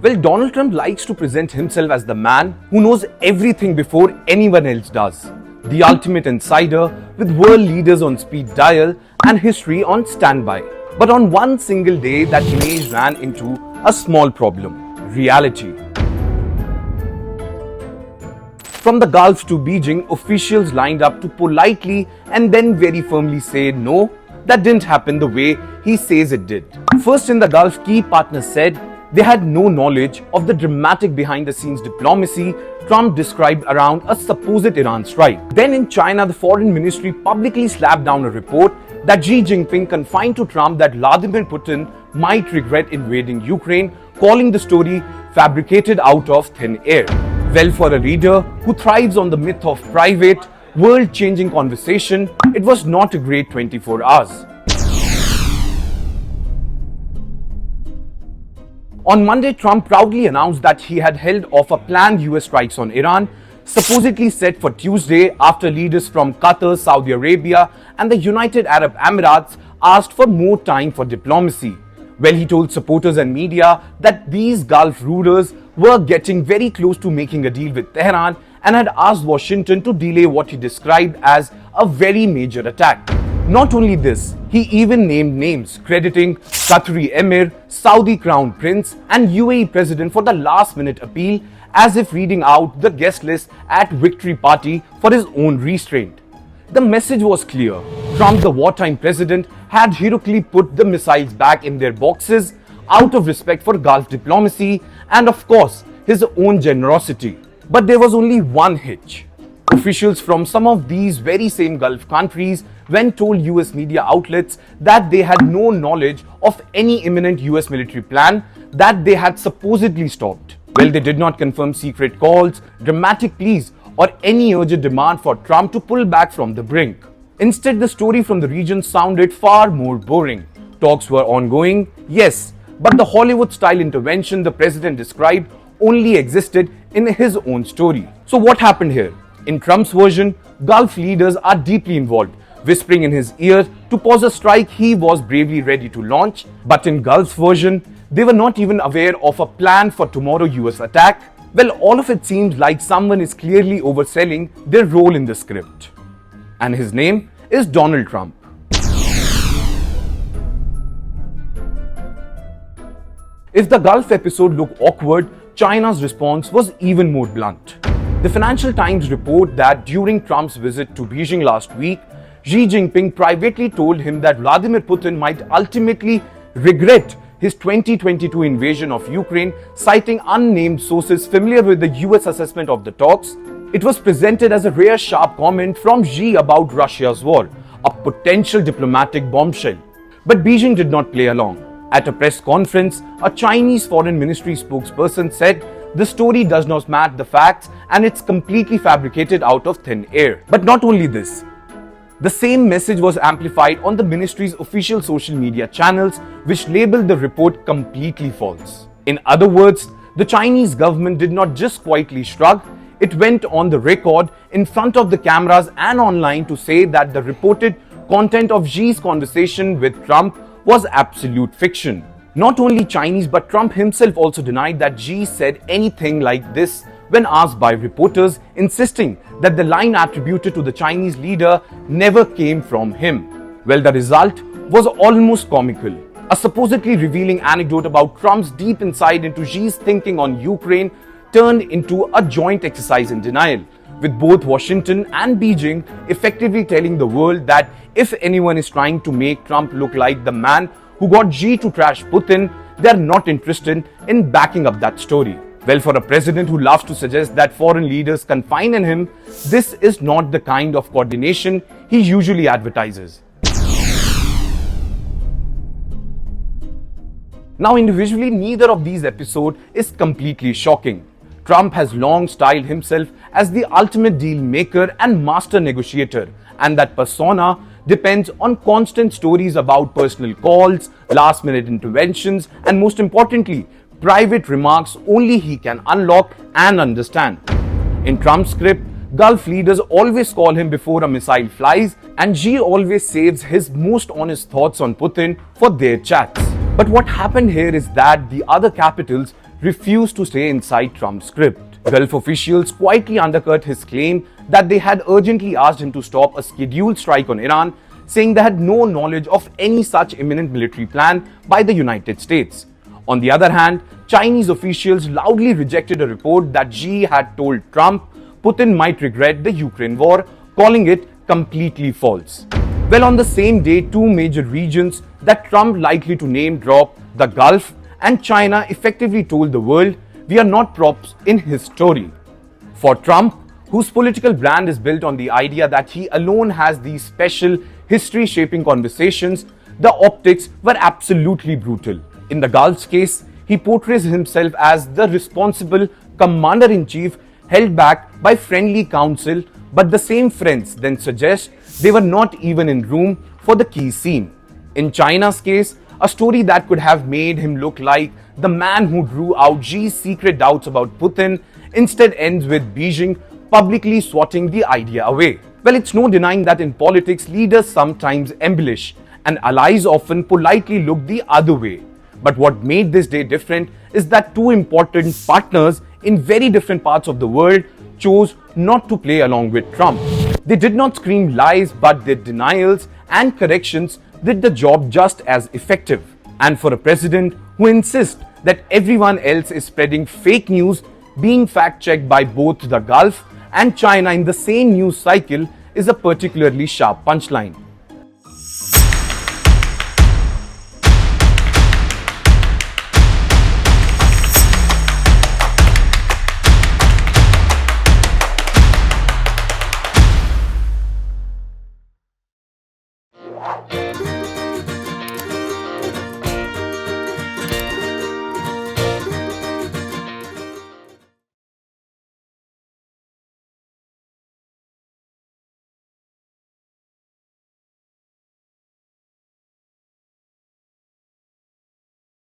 Well, Donald Trump likes to present himself as the man who knows everything before anyone else does. The ultimate insider with world leaders on speed dial and history on standby. But on one single day, that image ran into a small problem: reality. From the Gulf to Beijing, officials lined up to politely and then very firmly say no, that didn't happen the way he says it did. First in the Gulf, key partners said they had no knowledge of the dramatic behind-the-scenes diplomacy Trump described around a supposed Iran strike. Then in China, the foreign ministry publicly slapped down a report that Xi Jinping confined to Trump that Vladimir Putin might regret invading Ukraine, calling the story fabricated out of thin air. Well, for a leader who thrives on the myth of private, world-changing conversation, it was not a great 24 hours. On Monday, Trump proudly announced that he had held off a planned US strikes on Iran, supposedly set for Tuesday after leaders from Qatar, Saudi Arabia, and the United Arab Emirates asked for more time for diplomacy. Well, he told supporters and media that these Gulf rulers were getting very close to making a deal with Tehran and had asked Washington to delay what he described as a very major attack. Not only this, he even named names, crediting Qatari Emir, Saudi Crown Prince, and UAE President for the last-minute appeal, as if reading out the guest list at victory party for his own restraint. The message was clear. Trump, the wartime president, had heroically put the missiles back in their boxes out of respect for Gulf diplomacy and, of course, his own generosity. But there was only one hitch. Officials from some of these very same Gulf countries went told US media outlets that they had no knowledge of any imminent US military plan that they had supposedly stopped. Well, they did not confirm secret calls, dramatic pleas, or any urgent demand for Trump to pull back from the brink. Instead, the story from the region sounded far more boring. Talks were ongoing, yes, but the Hollywood-style intervention the president described only existed in his own story. So what happened here? In Trump's version, Gulf leaders are deeply involved, whispering in his ear to pause a strike he was bravely ready to launch. But in Gulf's version, they were not even aware of a plan for tomorrow's US attack. Well, all of it seems like someone is clearly overselling their role in the script. And his name is Donald Trump. If the Gulf episode looked awkward, China's response was even more blunt. The Financial Times report that during Trump's visit to Beijing last week, Xi Jinping privately told him that Vladimir Putin might ultimately regret his 2022 invasion of Ukraine, citing unnamed sources familiar with the US assessment of the talks. It was presented as a rare sharp comment from Xi about Russia's war, a potential diplomatic bombshell. But Beijing did not play along. At a press conference, a Chinese foreign ministry spokesperson said the story does not match the facts and it's completely fabricated out of thin air. But not only this, the same message was amplified on the ministry's official social media channels, which labeled the report completely false. In other words, the Chinese government did not just quietly shrug, it went on the record in front of the cameras and online to say that the reported content of Xi's conversation with Trump was absolute fiction. Not only Chinese, but Trump himself also denied that Xi said anything like this when asked by reporters, insisting that the line attributed to the Chinese leader never came from him. Well, the result was almost comical. A supposedly revealing anecdote about Trump's deep insight into Xi's thinking on Ukraine turned into a joint exercise in denial, with both Washington and Beijing effectively telling the world that if anyone is trying to make Trump look like the man who got Xi to trash Putin, they are not interested in backing up that story. Well, for a president who loves to suggest that foreign leaders confide in him, this is not the kind of coordination he usually advertises. Now, individually, neither of these episodes is completely shocking. Trump has long styled himself as the ultimate deal maker and master negotiator, and that persona depends on constant stories about personal calls, last-minute interventions, and most importantly, private remarks only he can unlock and understand. In Trump's script, Gulf leaders always call him before a missile flies, and Xi always saves his most honest thoughts on Putin for their chats. But what happened here is that the other capitals refused to stay inside Trump's script. Gulf officials quietly undercut his claim that they had urgently asked him to stop a scheduled strike on Iran, saying they had no knowledge of any such imminent military plan by the United States. On the other hand, Chinese officials loudly rejected a report that Xi had told Trump Putin might regret the Ukraine war, calling it completely false. Well, on the same day, two major regions that Trump likely to name drop, the Gulf and China, effectively told the world, we are not props in his story. For Trump, whose political brand is built on the idea that he alone has these special history-shaping conversations, the optics were absolutely brutal. In the Gulf's case, he portrays himself as the responsible commander-in-chief held back by friendly counsel, but the same friends then suggest they were not even in room for the key scene. In China's case, a story that could have made him look like the man who drew out Xi's secret doubts about Putin instead ends with Beijing publicly swatting the idea away. Well, it's no denying that in politics, leaders sometimes embellish and allies often politely look the other way. But what made this day different is that two important partners in very different parts of the world chose not to play along with Trump. They did not scream lies, but their denials and corrections did the job just as effective. And for a president who insists that everyone else is spreading fake news, being fact-checked by both the Gulf and China in the same news cycle is a particularly sharp punchline.